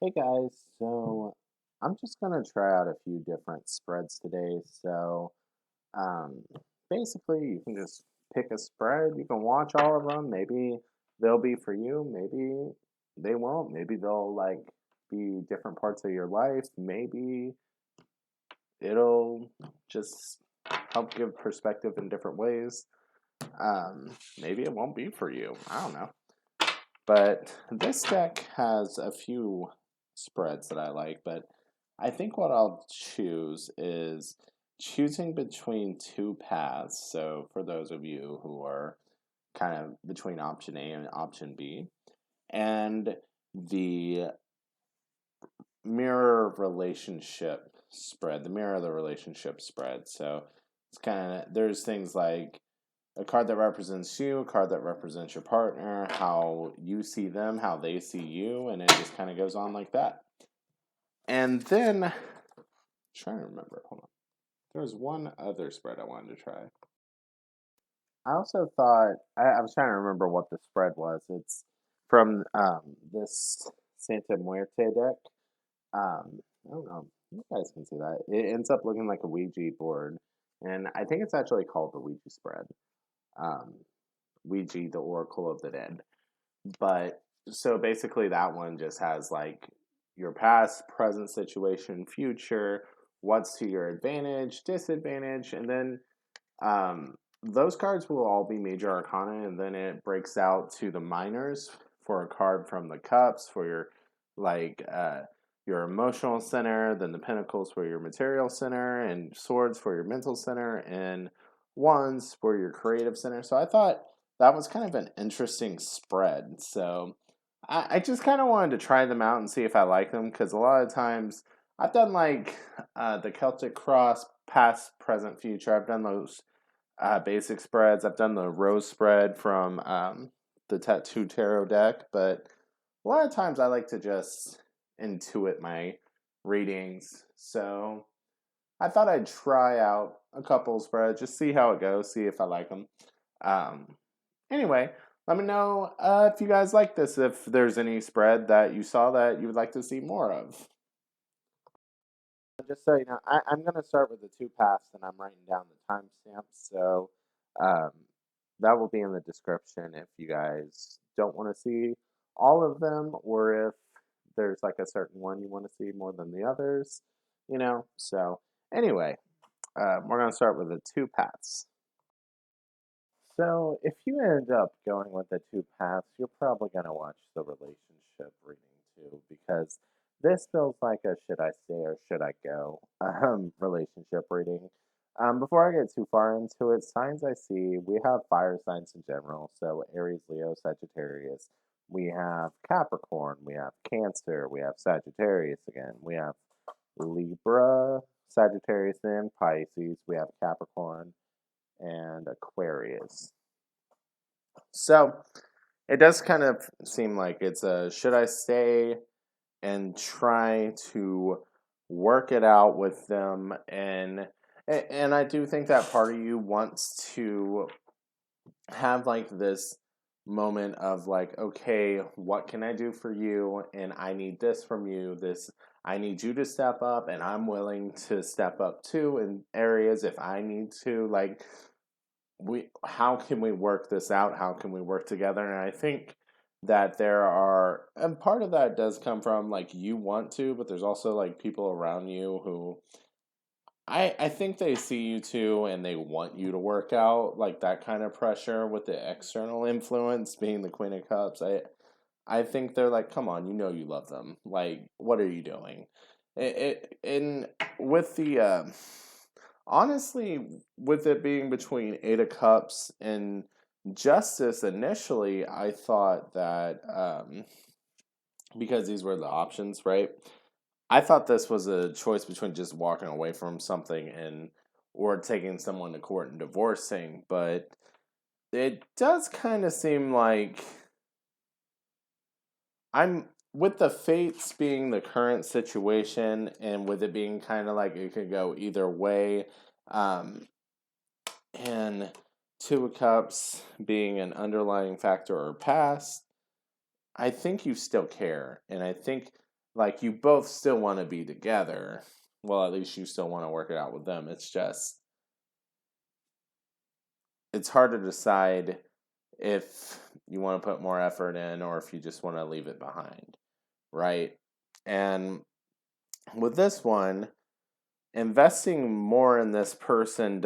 Hey guys, so I'm just gonna try out a few different spreads today. Um, Basically, you can just pick a spread. You can watch all of them. Maybe they'll be for you. Maybe they won't. Maybe they'll be different parts of your life. Maybe it'll just help give perspective in different ways. Maybe it won't be for you. I don't know. But this deck has a few spreads that I like, but I think what I'll choose is choosing between two paths. So for those of you who are kind of between option A and option B, and the mirror relationship spread, the mirror of the relationship spread. So it's kind of, there's things like a card that represents you, a card that represents your partner, how you see them, how they see you, and it just kind of goes on like that. And then, I'm trying to remember, hold on. There was one other spread I wanted to try. I also thought, I was trying to remember what the spread was. It's from this Santa Muerte deck. I don't know. You guys can see that. It ends up looking like a Ouija board. And I think it's actually called the Ouija spread. Um, Ouija, the Oracle of the Dead. But so basically, that one just has like your past, present situation, future, what's to your advantage, disadvantage, and then those cards will all be major arcana, and then it breaks out to the minors for a card from the cups for your like your emotional center, then the pentacles for your material center, and swords for your mental center, and wands for your creative center. So I thought that was kind of an interesting spread. So I just kind of wanted to try them out and see if I like them because a lot of times I've done like the Celtic Cross, past, present, future. I've done those basic spreads. I've done the rose spread from the Tattoo Tarot deck, but a lot of times I like to just intuit my readings. So I thought I'd try out a couple spreads, just see how it goes, see if I like them. Um, anyway, let me know if you guys like this, if there's any spread that you saw that you would like to see more of. Just so you know, I'm going to start with the two paths and I'm writing down the timestamps. So um, that will be in the description if you guys don't want to see all of them or if there's like a certain one you want to see more than the others, you know. So anyway, we're going to start with the two paths. So if you end up going with the two paths, you're probably going to watch the relationship reading too, because this feels like a should I stay or should I go relationship reading. Before I get too far into it, signs I see, we have fire signs in general. So Aries, Leo, Sagittarius. We have Capricorn, we have Cancer, we have Sagittarius again, we have Libra, Sagittarius, and Pisces, we have Capricorn, and Aquarius. So it does kind of seem like it's a should I stay and try to work it out with them, and I do think that part of you wants to have like this moment of like, okay, what can I do for you, and I need this from you, this I need you to step up, and I'm willing to step up too in areas if I need to, like we how can we work this out, how can we work together. And I think that there are, and part of that does come from like you want to, but there's also like people around you who I think they see you too and they want you to work out, like that kind of pressure with the external influence being the Queen of Cups. I think they're like, come on, you know you love them. Like, what are you doing? And with the honestly, with it being between Eight of Cups and Justice, initially, I thought that because these were the options, right? I thought this was a choice between just walking away from something and or taking someone to court and divorcing, but it does kind of seem like I'm with the fates being the current situation and with it being kind of like it could go either way. Um, and Two of Cups being an underlying factor or past, I think you still care. And I think like, you both still want to be together. Well, at least you still want to work it out with them. It's just, it's hard to decide if you want to put more effort in or if you just want to leave it behind, right? And with this one, investing more in this person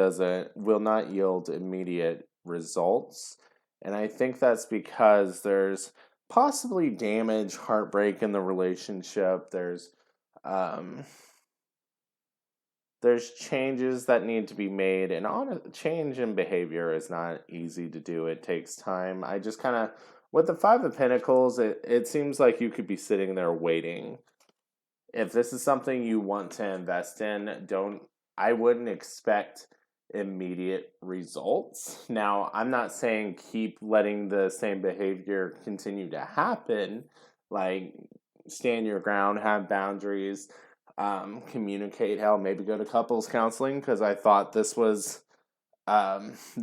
will not yield immediate results. And I think that's because there's possibly damage, heartbreak in the relationship. Um, there's changes that need to be made, and on a change in behavior is not easy to do. It takes time. I just kind of, with the Five of Pentacles, it seems like you could be sitting there waiting. If this is something you want to invest in, I wouldn't expect immediate results. Now, I'm not saying keep letting the same behavior continue to happen, like stand your ground, have boundaries, communicate. Hell, maybe go to couples counseling, because I thought this was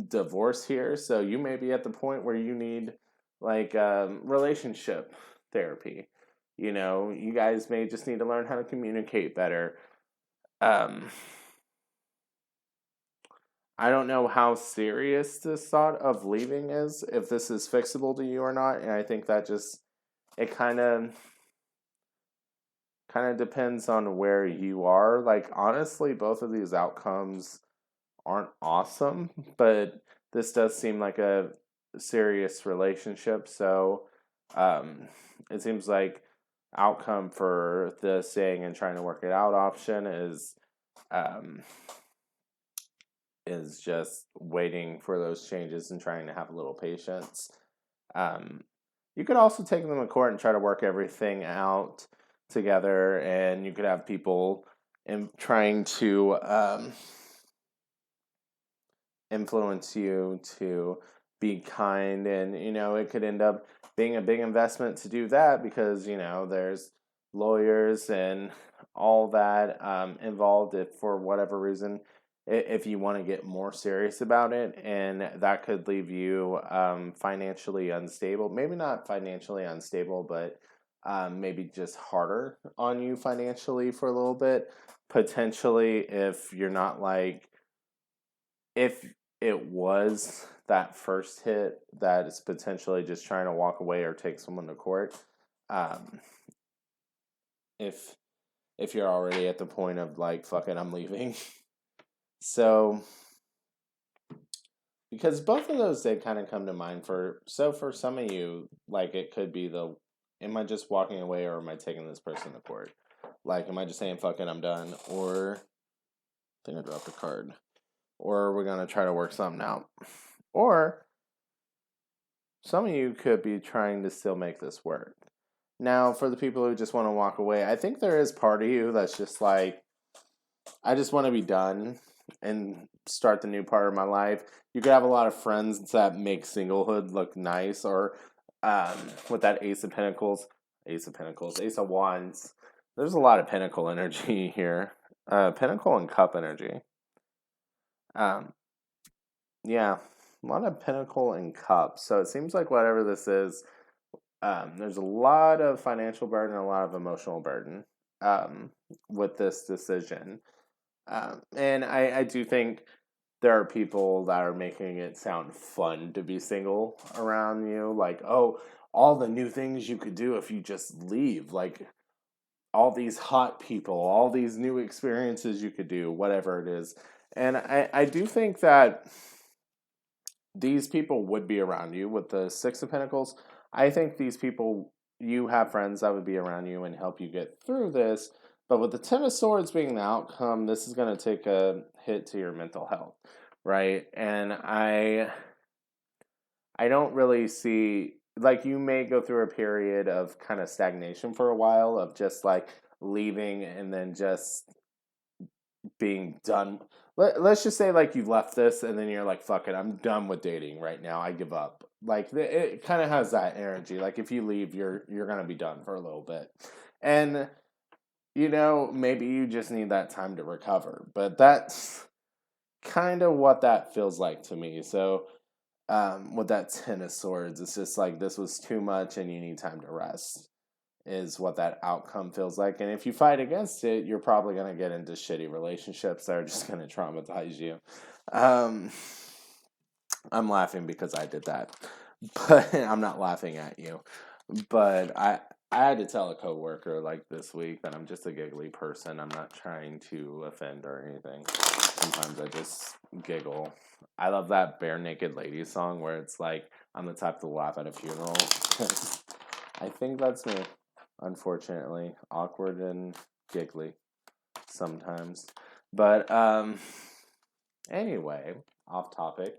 divorce here. So you may be at the point where you need like relationship therapy. You guys may just need to learn how to communicate better. Um, I don't know how serious this thought of leaving is, if this is fixable to you or not, and I think that just, it kind of depends on where you are. Like, honestly, both of these outcomes aren't awesome, but this does seem like a serious relationship, so it seems like outcome for the staying and trying to work it out option um, is just waiting for those changes and trying to have a little patience. You could also take them to court and try to work everything out together, and you could have people trying to influence you to be kind, and it could end up being a big investment to do that, because there's lawyers and all that involved, if for whatever reason, if you want to get more serious about it, and that could leave you financially unstable. Maybe not financially unstable, but maybe just harder on you financially for a little bit, potentially, if you're not like, if it was that first hit that is potentially just trying to walk away or take someone to court. um, if you're already at the point of like, fuck it, I'm leaving. So, because both of those did kind of come to mind for some of you, like, it could be am I just walking away, or am I taking this person to court? Like, am I just saying, fuck it, I'm done? Or, I think I dropped a card. Or we're going to try to work something out. Or some of you could be trying to still make this work. Now, for the people who just want to walk away, I think there is part of you that's just like, I just want to be done and start the new part of my life. You could have a lot of friends that make singlehood look nice, or with that Ace of Wands. There's a lot of Pentacle energy here. Pentacle and Cup energy. Yeah, a lot of Pentacle and Cup. So it seems like whatever this is, there's a lot of financial burden and a lot of emotional burden with this decision. And I do think there are people that are making it sound fun to be single around you. Like, oh, all the new things you could do if you just leave. Like, all these hot people, all these new experiences you could do, whatever it is. And I do think that these people would be around you with the Six of Pentacles. I think these people, you have friends that would be around you and help you get through this. But with the Ten of Swords being the outcome, this is going to take a hit to your mental health, right? And I don't really see, like, you may go through a period of kind of stagnation for a while, of just like leaving and then just being done. Let's just say, like, you left this and then you're like, fuck it, I'm done with dating right now, I give up. Like, it kind of has that energy. Like, if you leave, you're gonna be done for a little bit, and maybe you just need that time to recover. But that's kind of what that feels like to me. So with that Ten of Swords, it's just like, this was too much and you need time to rest. is what that outcome feels like. And if you fight against it, you're probably going to get into shitty relationships that are just going to traumatize you. I'm laughing because I did that, but I'm not laughing at you. But I had to tell a coworker like this week that I'm just a giggly person. I'm not trying to offend or anything. Sometimes I just giggle. I love that Bare Naked Ladies song where it's like, I'm the type to laugh at a funeral. I think that's me, unfortunately. Awkward and giggly sometimes. But anyway, off topic.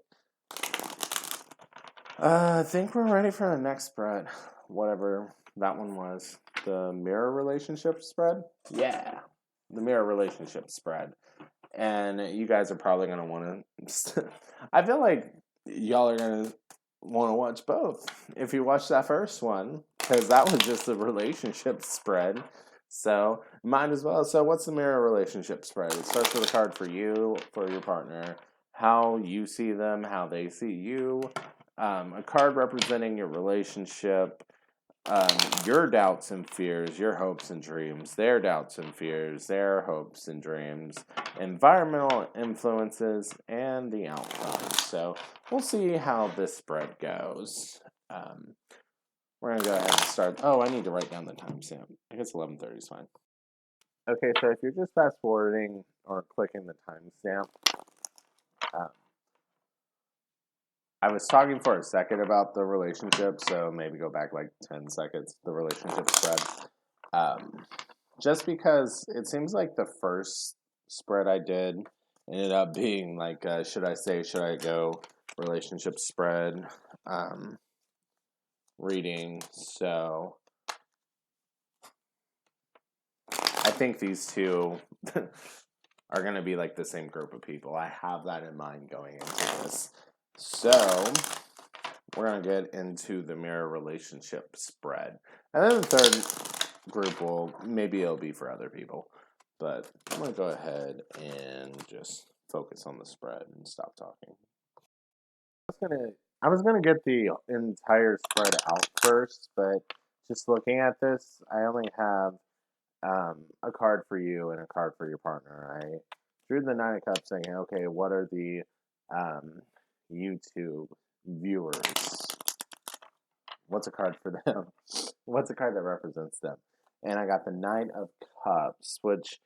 I think we're ready for the next spread. Whatever that one was. The mirror relationship spread? Yeah. The mirror relationship spread. And you guys are probably going to want to... I feel like y'all are going to want to watch both if you watch that first one. Because that was just a relationship spread. So, might as well. So, what's the mirror relationship spread? It starts with a card for you, for your partner. How you see them, how they see you. A card representing your relationship, your doubts and fears, your hopes and dreams, their doubts and fears, their hopes and dreams, environmental influences, and the outcome. So we'll see how this spread goes. We're going to go ahead and start. Oh, I need to write down the timestamp. I guess 11:30 is fine. Okay, so if you're just fast forwarding or clicking the timestamp, I was talking for a second about the relationship, so maybe go back like 10 seconds, the relationship spread. Just because it seems like the first spread I did ended up being like, should I stay, should I go, relationship spread, reading. So I think these two are going to be like the same group of people. I have that in mind going into this. So, we're going to get into the mirror relationship spread. And then the third group maybe it'll be for other people. But I'm going to go ahead and just focus on the spread and stop talking. I was going to get the entire spread out first, but just looking at this, I only have a card for you and a card for your partner. I drew the Nine of Cups saying, okay, what are the YouTube viewers? What's a card for them? What's a card that represents them? And I got the Nine of Cups, which,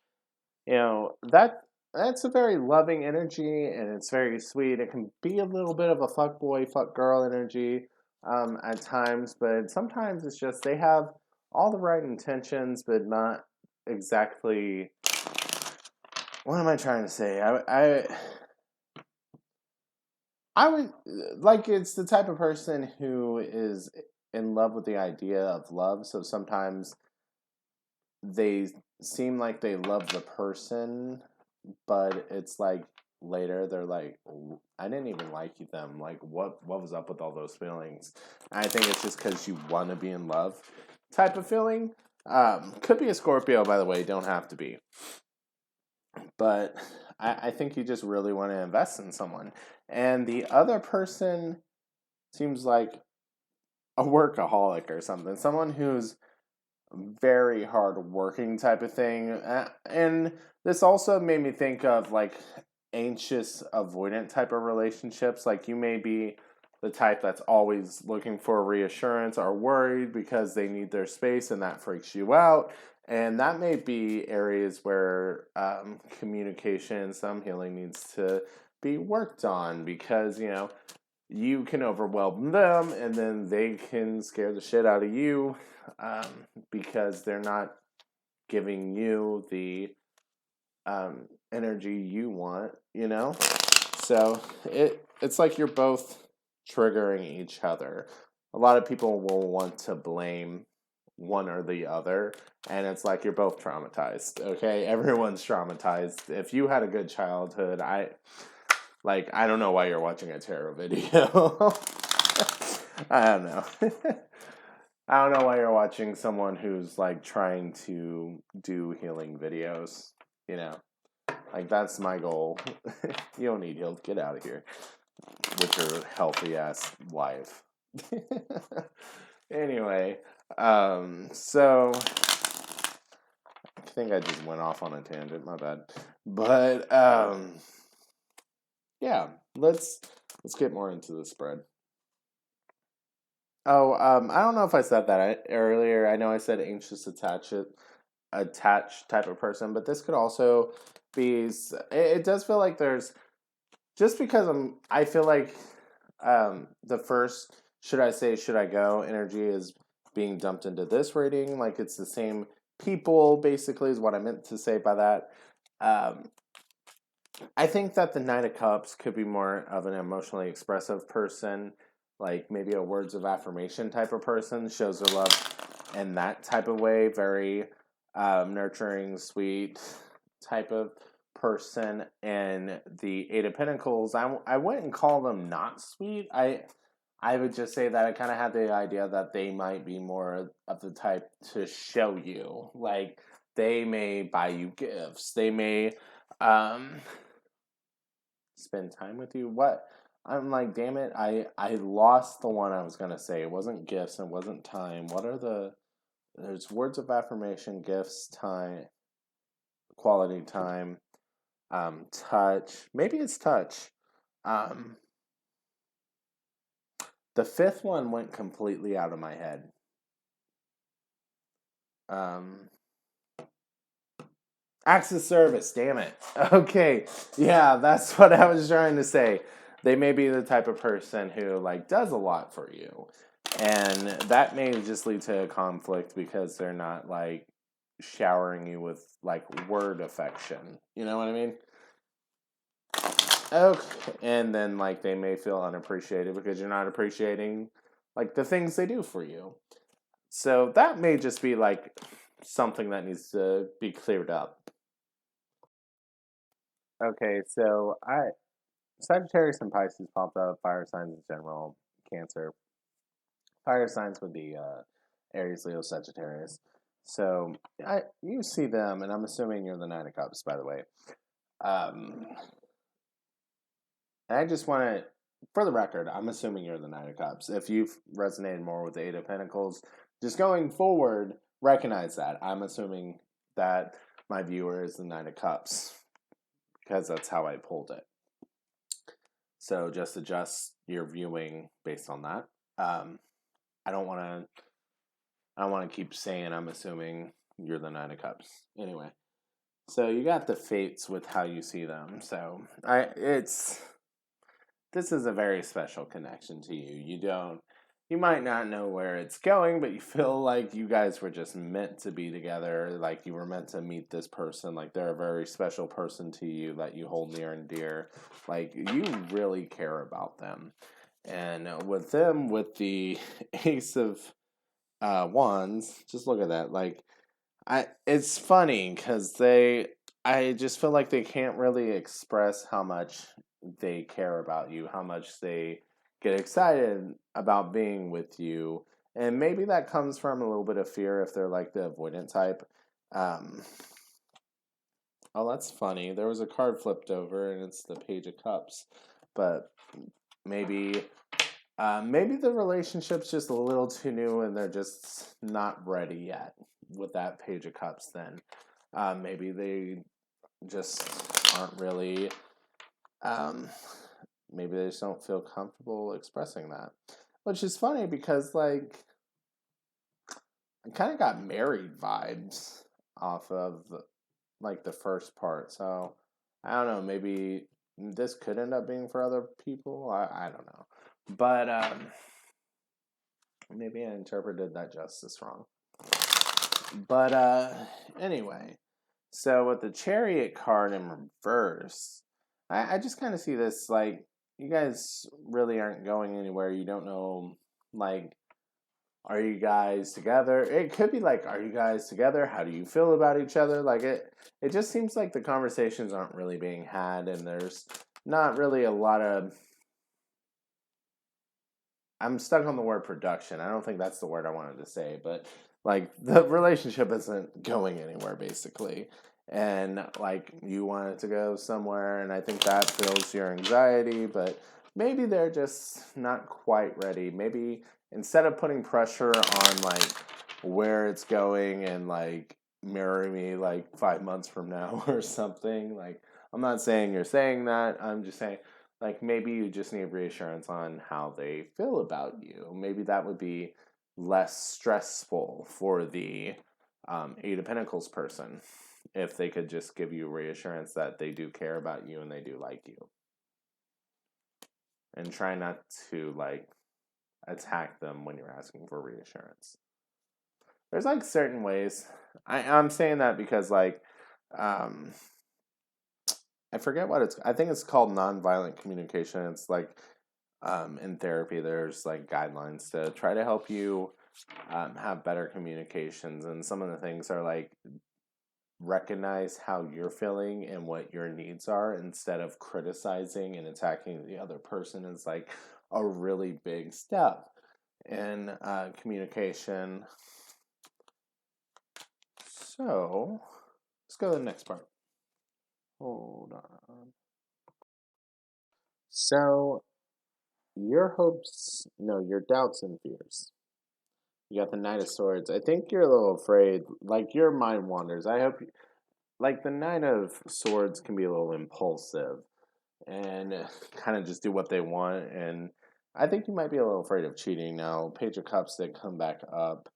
that's a very loving energy, and it's very sweet. It can be a little bit of a fuck boy, fuck girl energy at times, but sometimes it's just they have all the right intentions, but not exactly. What am I trying to say? I would like it's the type of person who is in love with the idea of love. So sometimes they seem like they love the person, but it's like later they're like, I didn't even like them. Like what was up with all those feelings? I think it's just because you want to be in love type of feeling. Could be a Scorpio, by the way. Don't have to be. But I think you just really want to invest in someone. And the other person seems like a workaholic or something. Someone who's very hard-working type of thing. And this also made me think of like anxious, avoidant type of relationships. Like you may be the type that's always looking for reassurance or worried because they need their space and that freaks you out. And that may be areas where communication, some healing needs to be worked on because, you can overwhelm them and then they can scare the shit out of you because they're not giving you the energy you want, So it's like you're both triggering each other. A lot of people will want to blame one or the other, and it's like you're both traumatized, okay? Everyone's traumatized. If you had a good childhood, I don't know why you're watching a tarot video. I don't know. I don't know why you're watching someone who's like trying to do healing videos, Like that's my goal. You don't need healed. Get out of here with your healthy ass life. Anyway, So I think I just went off on a tangent, my bad. But yeah, let's get more into the spread. Oh, I don't know if I said that earlier. I know I said anxious attached type of person, but this could also be. It does feel like there's just because I feel like the first should I go energy is being dumped into this reading. Like it's the same people basically is what I meant to say by that. Um, I think that the Knight of Cups could be more of an emotionally expressive person, like maybe a words of affirmation type of person, shows their love in that type of way, very nurturing, sweet type of person. And the Eight of Pentacles, I wouldn't call them not sweet. I would just say that I kind of had the idea that they might be more of the type to show you, like they may buy you gifts, they may um spend time with you. What? I'm like, damn it, I lost the one I was gonna say. It wasn't gifts, it wasn't time. What are there's words of affirmation, gifts, time, quality time, touch. Maybe it's touch. Um the fifth one went completely out of my head. Um Acts of service, damn it. Okay. Yeah, that's what I was trying to say. They may be the type of person who like does a lot for you. And that may just lead to a conflict because they're not like showering you with like word affection. You know what I mean? Okay. And then like they may feel unappreciated because you're not appreciating like the things they do for you. So that may just be like something that needs to be cleared up. Okay, so I Sagittarius and Pisces popped up, fire signs in general, Cancer. Fire signs would be Aries, Leo, Sagittarius. So you see them, and I'm assuming you're the Nine of Cups, by the way. Um, and I just want to, for the record, I'm assuming you're the Nine of Cups. If you've resonated more with the Eight of Pentacles, just going forward, recognize that. I'm assuming that my viewer is the Nine of Cups because that's how I pulled it. So just adjust your viewing based on that. I don't want to keep saying I'm assuming you're the Nine of Cups. Anyway, so you got the fates with how you see them. So this is a very special connection to you. You might not know where it's going, but you feel like you guys were just meant to be together, like you were meant to meet this person, like they're a very special person to you that you hold near and dear, like you really care about them. And with them, with the Ace of Wands, just look at that. Like, it's funny because I just feel like they can't really express how much they care about you, how much they get excited about being with you. And maybe that comes from a little bit of fear if they're like the avoidant type. Um, oh, that's funny. There was a card flipped over and it's the Page of Cups. But maybe maybe the relationship's just a little too new and they're just not ready yet with that Page of Cups then. Maybe they just aren't really, maybe they just don't feel comfortable expressing that. Which is funny because, like, I kind of got married vibes off of, like, the first part. So, I don't know, maybe this could end up being for other people. I don't know. But, maybe I interpreted that justice wrong. But anyway, so with the Chariot card in reverse, I just kind of see this like you guys really aren't going anywhere. You don't know, like, are you guys together? It could be like, are you guys together? How do you feel about each other? Like it just seems like the conversations aren't really being had, and there's not really a lot of. I'm stuck on the word production. I don't think that's the word I wanted to say, but like the relationship isn't going anywhere basically. And like you want it to go somewhere, and I think that fills your anxiety, but maybe they're just not quite ready. Maybe instead of putting pressure on like where it's going and like mirror me like 5 months from now or something. Like, I'm not saying you're saying that. I'm just saying, like, maybe you just need reassurance on how they feel about you. Maybe that would be less stressful for the Eight of Pentacles person if they could just give you reassurance that they do care about you and they do like you. And try not to, like, attack them when you're asking for reassurance. There's, like, certain ways. I'm saying that because, like, I forget what I think it's called nonviolent communication. It's like, in therapy, there's, like, guidelines to try to help you have better communications. And some of the things are, like, recognize how you're feeling and what your needs are instead of criticizing and attacking the other person is like a really big step in communication. So let's go to the next part. Hold on. So your doubts and fears. You got the Knight of Swords. I think you're a little afraid. Like, your mind wanders. I hope like the Nine of Swords can be a little impulsive and kind of just do what they want. And I think you might be a little afraid of cheating now. Page of Cups did come back up.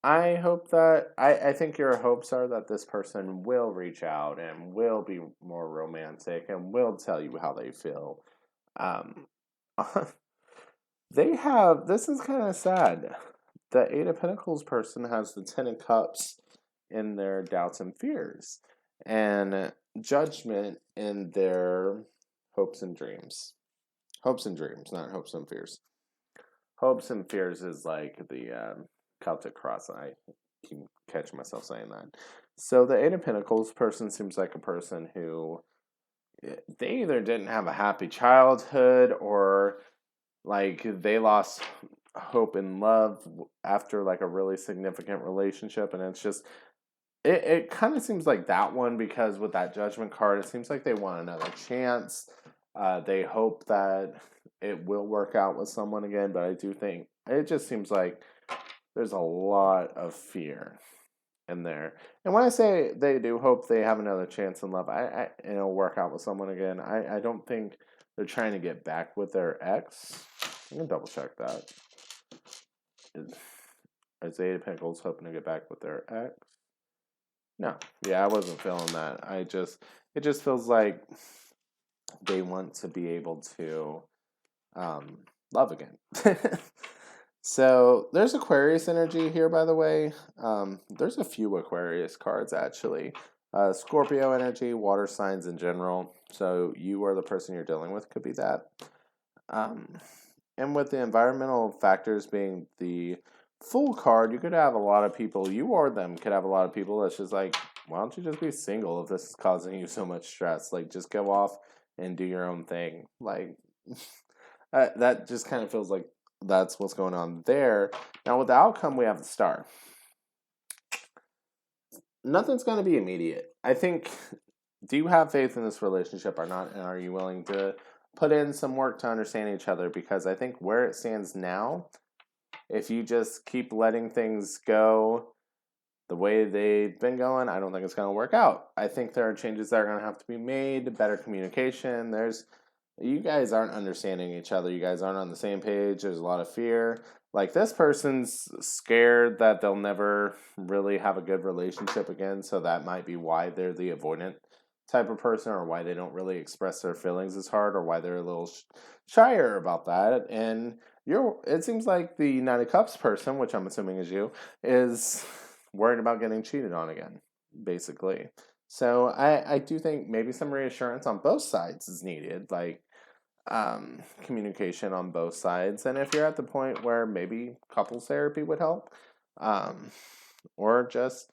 I hope that I think your hopes are that this person will reach out and will be more romantic and will tell you how they feel. Um, this is kind of sad. The Eight of Pentacles person has the Ten of Cups in their doubts and fears, and Judgment in their hopes and dreams. Hopes and dreams, not hopes and fears. Hopes and fears is like the Celtic cross. I can catch myself saying that. So the Eight of Pentacles person seems like a person who they either didn't have a happy childhood or like they lost hope in love after like a really significant relationship, and it's just it kind of seems like that one because with that Judgment card, it seems like they want another chance. They hope that it will work out with someone again, but I do think it just seems like there's a lot of fear in there. And when I say they do hope they have another chance in love, I it'll work out with someone again. I don't think they're trying to get back with their ex. I'm gonna double check that. Is Eight of Pentacles hoping to get back with their ex? No. Yeah, I wasn't feeling that. It just feels like they want to be able to love again. So there's Aquarius energy here, by the way. There's a few Aquarius cards, actually. Scorpio energy, water signs in general. So you or the person you're dealing with could be that. And with the environmental factors being the full card, you could have a lot of people, you or them could have a lot of people that's just like, why don't you just be single if this is causing you so much stress? Like, just go off and do your own thing. Like, that just kind of feels like that's what's going on there. Now, with the outcome, we have the Star. Nothing's going to be immediate. I think, do you have faith in this relationship or not? And are you willing to put in some work to understand each other? Because I think where it stands now, if you just keep letting things go the way they've been going, I don't think it's going to work out. I think there are changes that are going to have to be made, better communication. You guys aren't understanding each other. You guys aren't on the same page. There's a lot of fear. Like, this person's scared that they'll never really have a good relationship again, so that might be why they're the avoidant type of person, or why they don't really express their feelings as hard, or why they're a little shyer about that. And it seems like the Knight of Cups person, which I'm assuming is you, is worried about getting cheated on again, basically. So I do think maybe some reassurance on both sides is needed, like communication on both sides. And if you're at the point where maybe couples therapy would help, or just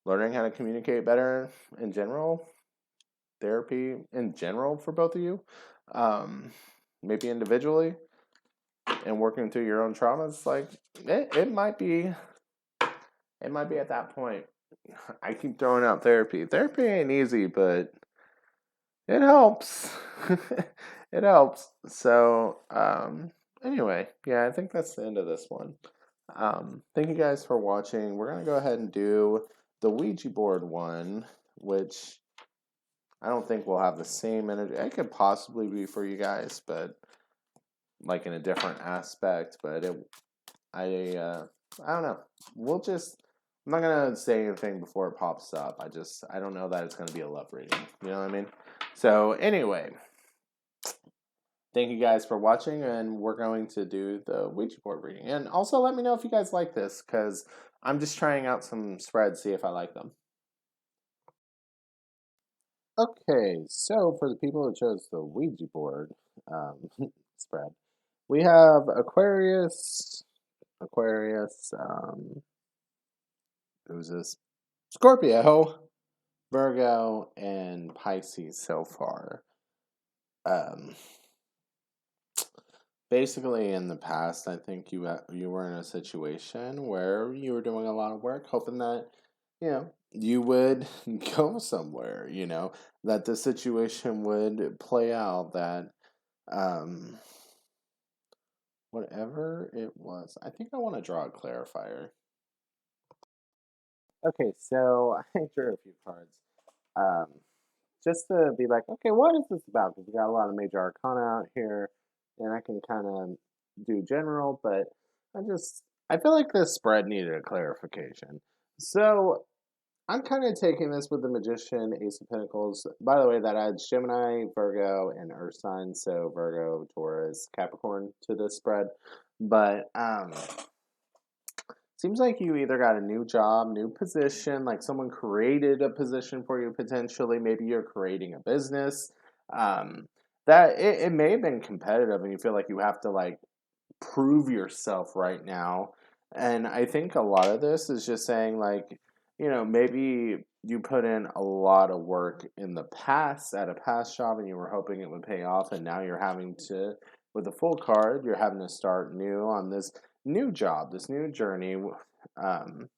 learning how to communicate better in general, therapy in general for both of you, maybe individually, and working through your own traumas, like it might be at that point. I keep throwing out therapy. Therapy ain't easy, but it helps. It helps. So, anyway, yeah, I think that's the end of this one. Thank you guys for watching. We're gonna go ahead and do the Ouija board one, which I don't think we'll have the same energy. It could possibly be for you guys, but like in a different aspect. But I don't know. We'll just. I'm not gonna say anything before it pops up. I don't know that it's gonna be a love reading. You know what I mean? So anyway, thank you guys for watching, and we're going to do the Ouija board reading. And also, let me know if you guys like this, because I'm just trying out some spreads, see if I like them. Okay, so for the people who chose the Ouija board spread, we have Aquarius, who's this? Scorpio, Virgo, and Pisces so far. Um, Basically, in the past, I think you were in a situation where you were doing a lot of work, hoping that you would go somewhere. That the situation would play out. That um, whatever it was, I think I want to draw a clarifier. Okay, so I drew a few cards. Um, just to be like, okay, what is this about? Because we got a lot of major arcana out here, and I can kind of do general, but I feel like this spread needed a clarification. So I'm kind of taking this with the Magician, Ace of Pentacles. By the way, that adds Gemini, Virgo, and Earth sign, so Virgo, Taurus, Capricorn to this spread. But seems like you either got a new job, new position, like someone created a position for you potentially. Maybe you're creating a business. That it may have been competitive and you feel like you have to like prove yourself right now. And I think a lot of this is just saying like, maybe you put in a lot of work in the past at a past job and you were hoping it would pay off, and now you're having to, with a full card, you're having to start new on this new job, this new journey. Um,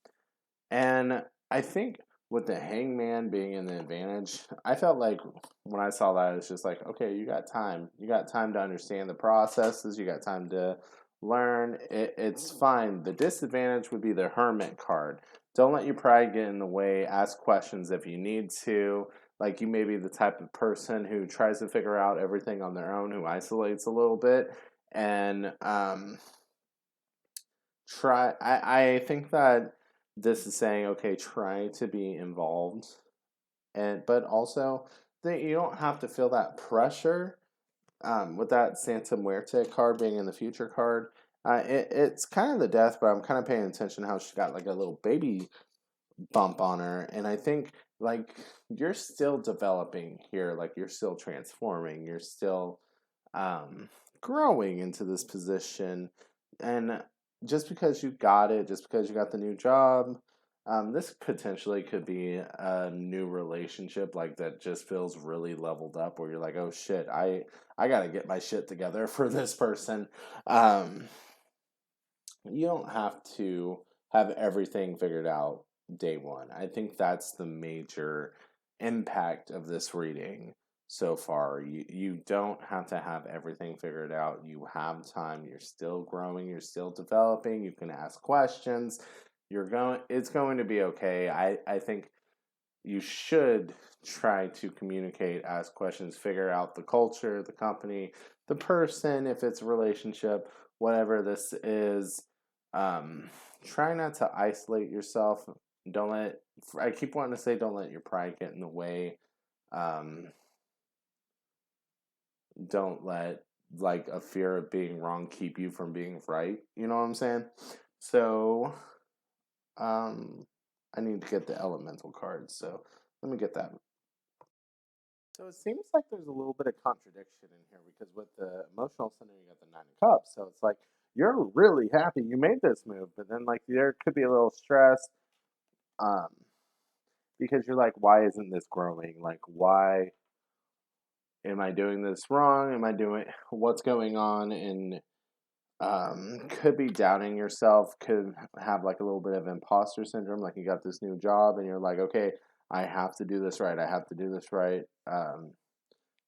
and I think with the hangman being in the advantage, I felt like when I saw that, it's just like, okay, you got time. You got time to understand the processes. You got time to learn. It's fine. The disadvantage would be the hermit card. Don't let your pride get in the way. Ask questions if you need to. Like, you may be the type of person who tries to figure out everything on their own, who isolates a little bit. And I think that this is saying, okay, try to be involved, but also that you don't have to feel that pressure. With that Santa Muerte card being in the future card, it's kind of the death, but I'm kind of paying attention how she got like a little baby bump on her, and I think like you're still developing here, like you're still transforming, you're still um, growing into this position, and just because you got it, just because you got the new job, this potentially could be a new relationship like that just feels really leveled up, where you're like, oh shit, I gotta get my shit together for this person. Um, you don't have to have everything figured out day one. I think that's the major impact of this reading so far. You don't have to have everything figured out. You have time. You're still growing. You're still developing. You can ask questions. It's going to be okay. I think you should try to communicate, ask questions, figure out the culture, the company, the person, if it's a relationship, whatever this is. Um, Try not to isolate yourself. Don't let, I keep wanting to say, don't let your pride get in the way. Um, don't let like a fear of being wrong keep you from being right. You know what I'm saying? So, um, I need to get the elemental cards. So let me get that. So it seems like there's a little bit of contradiction in here, because with the emotional center, you got the Nine of Cups. So it's like you're really happy you made this move, but then like there could be a little stress, um, because you're like, why isn't this growing? Like, why am I doing this wrong? Am I doing what's going on? And could be doubting yourself. Could have like a little bit of imposter syndrome. Like you got this new job, and you're like, okay, I have to do this right. I have to do this right.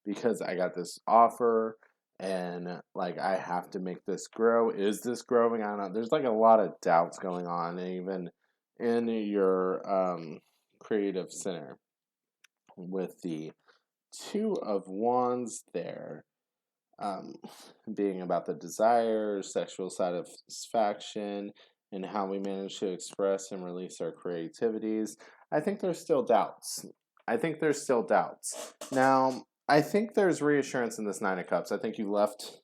Because I got this offer, and like I have to make this grow. Is this growing? I don't know. There's like a lot of doubts going on, and even in your creative center with the Two of Wands there, um, being about the desire, sexual satisfaction, and how we manage to express and release our creativities. I think there's still doubts. I think there's still doubts. Now, I think there's reassurance in this Nine of Cups. I think you left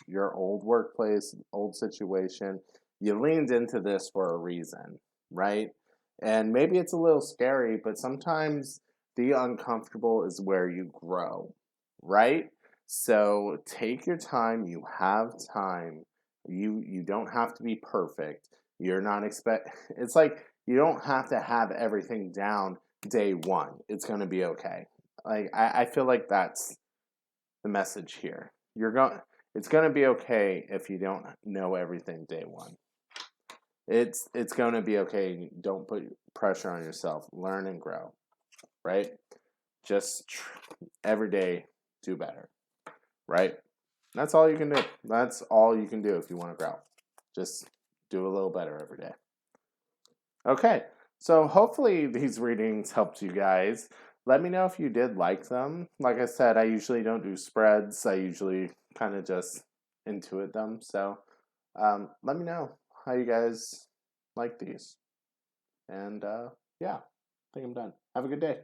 your old workplace, old situation. You leaned into this for a reason, right? And maybe it's a little scary, but sometimes the uncomfortable is where you grow, right? So take your time. You have time. You don't have to be perfect. You're not expect. It's like you don't have to have everything down day one. It's gonna be okay. Like I feel like that's the message here. It's gonna be okay if you don't know everything day one. It's gonna be okay. Don't put pressure on yourself. Learn and grow, right? Just every day do better, right? That's all you can do. That's all you can do if you want to grow. Just do a little better every day. Okay, so hopefully these readings helped you guys. Let me know if you did like them. Like I said, I usually don't do spreads. I usually kind of just intuit them. So let me know how you guys like these. And yeah, I think I'm done. Have a good day.